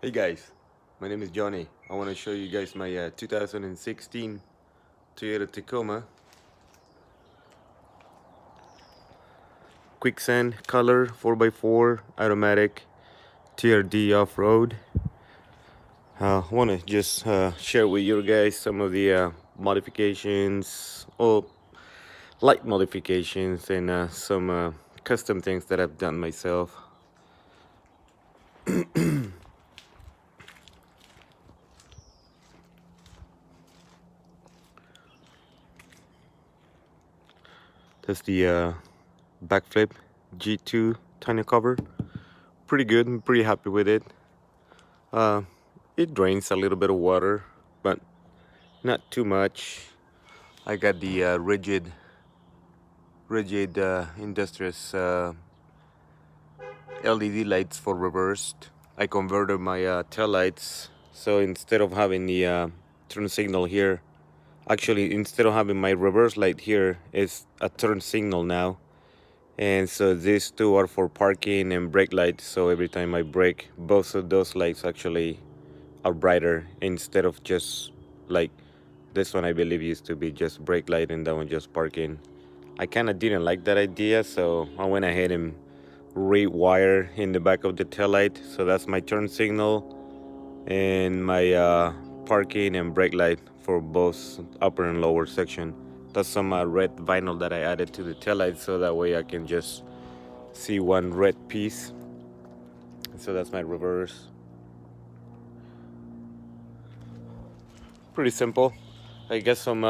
Hey guys, my name is Johnny. I want to show you guys my 2016 Toyota Tacoma quicksand color 4x4 automatic TRD off-road. I want to just share with you guys some of the modifications or light modifications and some custom things that I've done myself. That's the backflip G2 tonneau cover. Pretty good. I'm pretty happy with it. Uh, it drains a little bit of water, but not too much. I got the rigid industrious LED lights for reversed. I converted my tail lights, so instead of having the turn signal here, actually instead of having my reverse light here, is a turn signal now. And so these two are for parking and brake lights, so every time I brake, both of those lights actually are brighter instead of just like this one. I believe used to be just brake light and that one just parking. I kind of didn't like that idea, so I went ahead and rewire in the back of the tail light. So that's my turn signal and my parking and brake light for both upper and lower section. That's some red vinyl that I added to the tail light, so that way I can just see one red piece. So that's my reverse. Pretty simple. I got some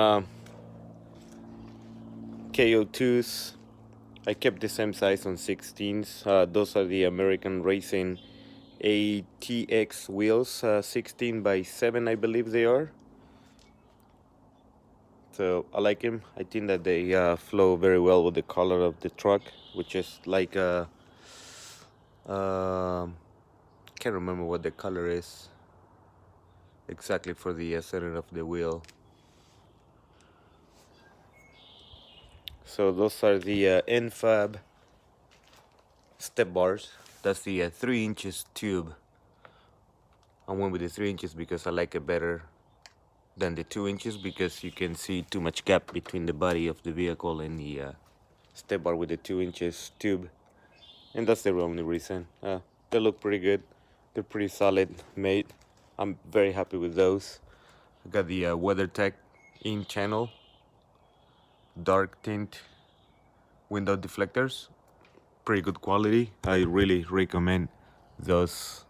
KO2s. I kept the same size on 16s. Those are the American Racing ATX wheels, 16 by 7 I believe they are. So I like them. I think that they flow very well with the color of the truck, which is like can't remember what the color is exactly for the center of the wheel. So those are the Infab step bars. That's the 3 inches tube. I went with the 3 inches because I like it better than the 2 inches, because you can see too much gap between the body of the vehicle and the step bar with the 2 inches tube. And that's the only reason. They look pretty good. They're pretty solid made. I'm very happy with those. I got the WeatherTech in channel dark tint window deflectors. Pretty good quality. I really recommend those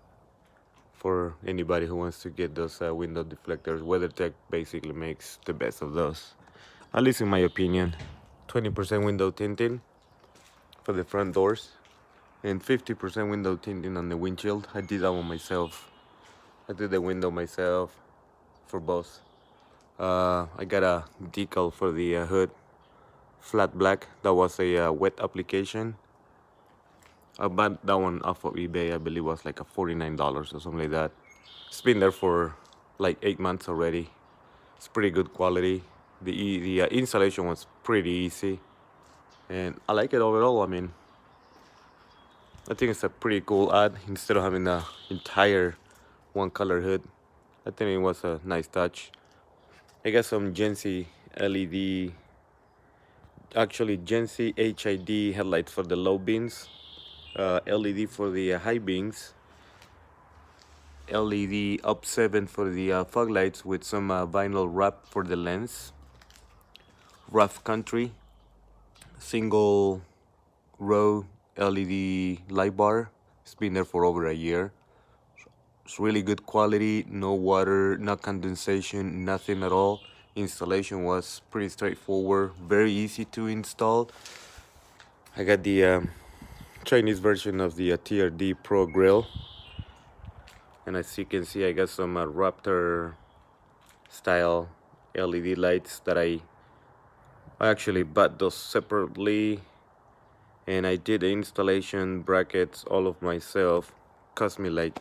for anybody who wants to get those window deflectors. WeatherTech basically makes the best of those, at least in my opinion. 20% window tinting for the front doors and 50% window tinting on the windshield. I did that one myself. I did the window myself for both. I got a decal for the hood, flat black. That was a wet application. I bought that one off of eBay. I believe it was like a $49 or something like that. It's been there for like 8 months already. It's pretty good quality. The installation was pretty easy, and I like it overall. I mean, I think it's a pretty cool ad instead of having the entire one color hood. I think it was a nice touch. I got some Gen-Z LED, actually Gen-Z HID headlights for the low beams, LED for the high beams, LED up 7 for the fog lights with some vinyl wrap for the lens, rough country, single row LED light bar. It's been there for over a year. It's really good quality, no water, no condensation, nothing at all. Installation was pretty straightforward, very easy to install. I got the Chinese version of the TRD Pro grill, and as you can see, I got some Raptor style LED lights that I actually bought those separately, and I did the installation brackets all of myself. Cost me like,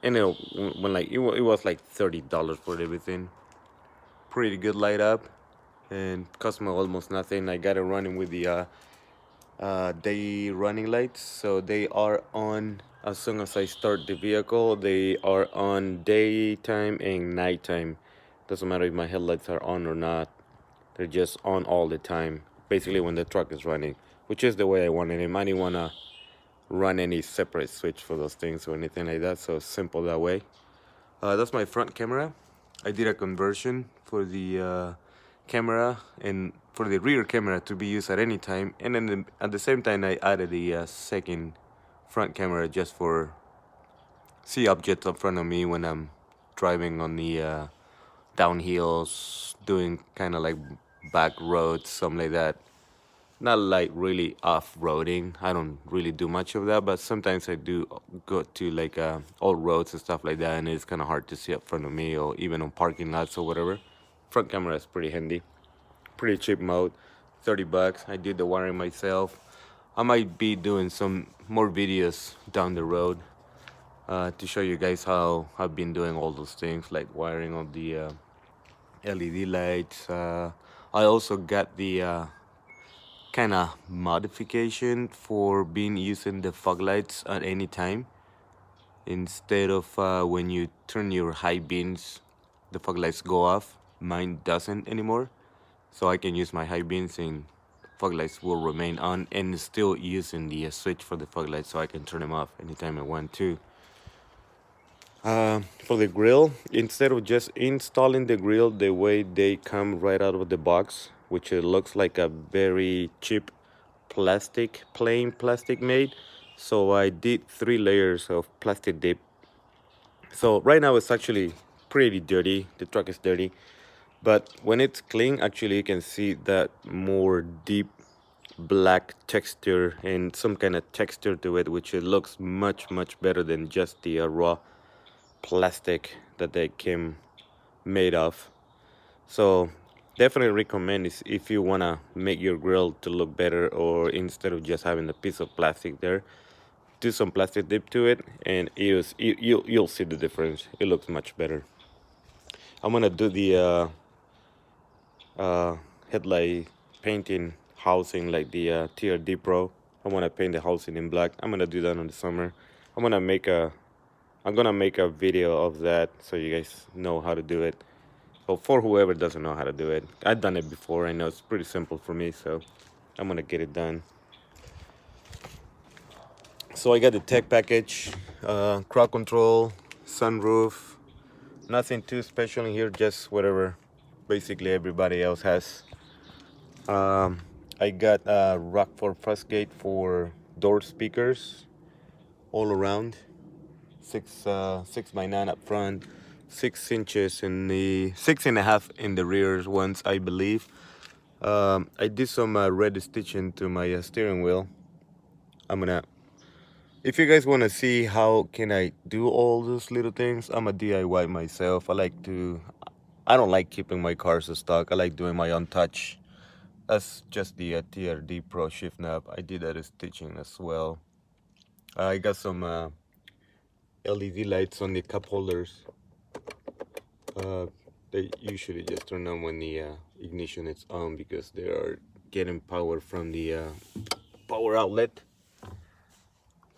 and when like it was like $30 for everything. Pretty good light up, and cost me almost nothing. I got it running with the day running lights, so they are on as soon as I start the vehicle. They are on daytime and nighttime. Doesn't matter if my headlights are on or not. They're just on all the time, basically when the truck is running, which is the way I wanted it. I didn't want to run any separate switch for those things or anything like that, so simple that way. That's my front camera. I did a conversion for the camera and for the rear camera to be used at any time, and then at the same time I added the second front camera just for see objects in front of me when I'm driving on the downhills, doing kind of like back roads, something like that. Not like really off-roading. I don't really do much of that, but sometimes I do go to like old roads and stuff like that, and it's kind of hard to see up front of me, or even on parking lots or whatever. Front camera is pretty handy. Pretty cheap mode, 30 bucks. I did the wiring myself. I might be doing some more videos down the road to show you guys how I've been doing all those things, like wiring on the LED lights. I also got the kind of modification for being using the fog lights at any time. Instead of when you turn your high beams, the fog lights go off. Mine doesn't anymore, so I can use my high beams and fog lights will remain on, and still using the switch for the fog lights, so I can turn them off anytime I want to. For the grill, instead of just installing the grill the way they come right out of the box, which it looks like a very cheap plastic, plain plastic made, so I did 3 layers of plastic dip. So right now it's actually pretty dirty. The truck is dirty, but when it's clean, actually you can see that more deep black texture and some kind of texture to it, which it looks much better than just the raw plastic that they came made of. So definitely recommend is if you want to make your grill to look better, or instead of just having a piece of plastic there, do some plastic dip to it, and you'll see the difference. It looks much better. I'm gonna do the headlight painting housing like the TRD Pro. I want to paint the housing in black. I'm gonna do that in the summer. I'm gonna make a video of that so you guys know how to do it. But for whoever doesn't know how to do it, I've done it before. I know it's pretty simple for me, so I'm gonna get it done. So I got the tech package, crowd control, sunroof. Nothing too special in here, just whatever basically everybody else has. I got a Rockford Frostgate for door speakers all around. 6x9 up front, 6 inches in the 6.5 in the rear ones, I believe. I did some red stitching to my steering wheel. If you guys want to see how can I do all those little things, I'm a DIY myself. I don't like keeping my cars stock. I like doing my own touch. That's just the TRD Pro shift knob. I did that stitching as well. I got some LED lights on the cup holders. They usually just turn on when the ignition is on, because they are getting power from the power outlet.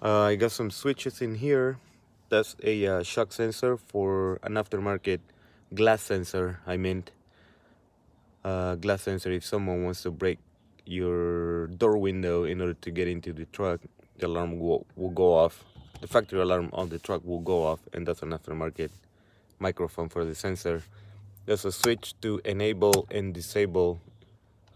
I got some switches in here. That's a shock sensor for an aftermarket glass sensor. I meant glass sensor. If someone wants to break your door window in order to get into the truck, the alarm will go off. The factory alarm on the truck will go off, and that's an aftermarket microphone for the sensor. There's a switch to enable and disable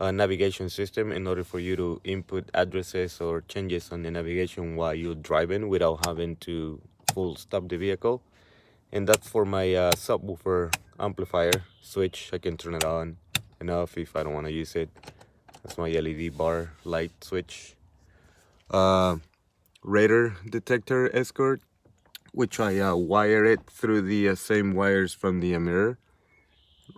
a navigation system in order for you to input addresses or changes on the navigation while you're driving without having to full stop the vehicle. And that's for my subwoofer amplifier switch. I can turn it on and off if I don't want to use it. That's my LED bar light switch. Radar detector escort, which I wire it through the same wires from the mirror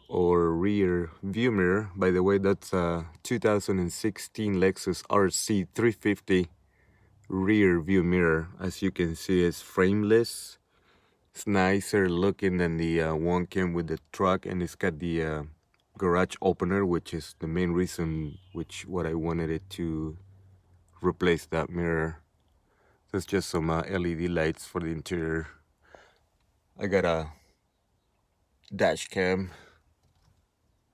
or rear view mirror. By the way, that's a 2016 Lexus RC 350 rear view mirror. As you can see, it's frameless. It's nicer looking than the one came with the truck, and it's got the garage opener, which is the main reason what I wanted it to replace that mirror. There's just some LED lights for the interior. I got a dash cam,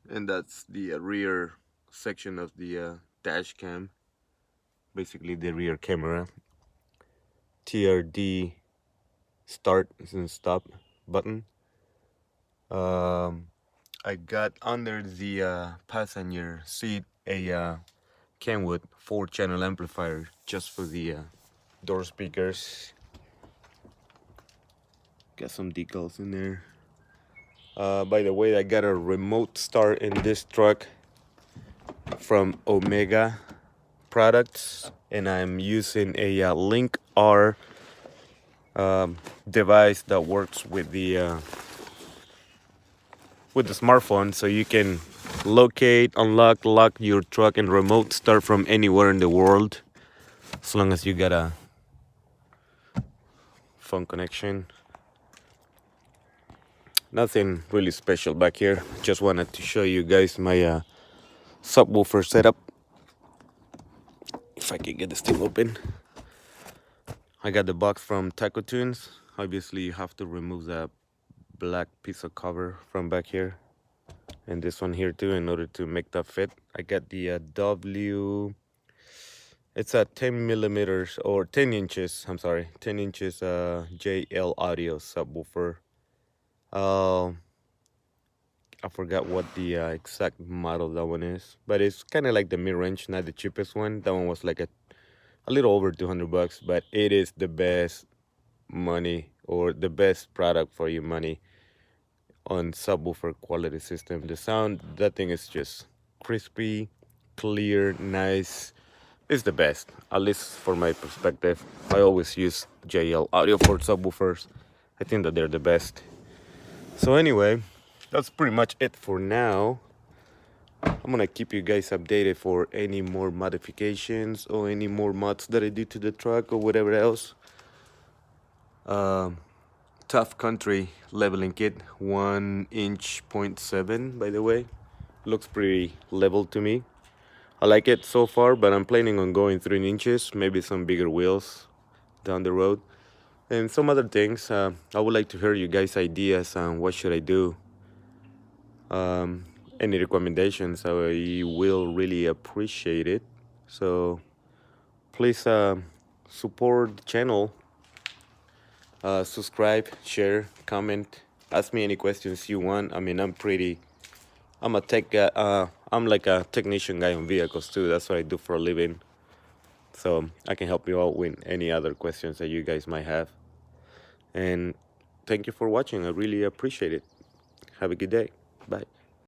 and that's the rear section of the dash cam, basically the rear camera. TRD start and stop button. I got under the passenger seat a Kenwood 4-channel amplifier just for the door speakers. Got some decals in there. By the way, I got a remote start in this truck from Omega Products, and I'm using a Link R device that works with the smartphone, so you can locate, unlock, lock your truck and remote start from anywhere in the world, as long as you got a phone connection. Nothing really special back here. Just wanted to show you guys my subwoofer setup. If I can get this thing open. I got the box from Taco Tunes. Obviously you have to remove that black piece of cover from back here, and this one here too, in order to make that fit. I got the it's a 10 millimeters or 10 inches, I'm sorry, 10 inches JL Audio subwoofer. I forgot what the exact model that one is, but it's kind of like the mid-range, not the cheapest one. That one was like a little over 200 bucks, but it is the best money, or the best product for your money on subwoofer quality system. The sound, that thing is just crispy, clear, nice. It's the best, at least for my perspective. I always use JL Audio for subwoofers. I think that they're the best. So anyway, that's pretty much it for now. I'm gonna keep you guys updated for any more modifications or any more mods that I do to the truck or whatever else. Tough Country leveling kit, 1" 0.7, by the way. Looks pretty level to me. I like it so far, but I'm planning on going 3 inches, maybe some bigger wheels down the road, and some other things. I would like to hear you guys' ideas on what should I do. Any recommendations, I will really appreciate it. So please support the channel. Subscribe, share, comment, ask me any questions you want. I mean, I'm a tech guy. I'm like a technician guy on vehicles too. That's what I do for a living. So I can help you out with any other questions that you guys might have. And thank you for watching. I really appreciate it. Have a good day. Bye.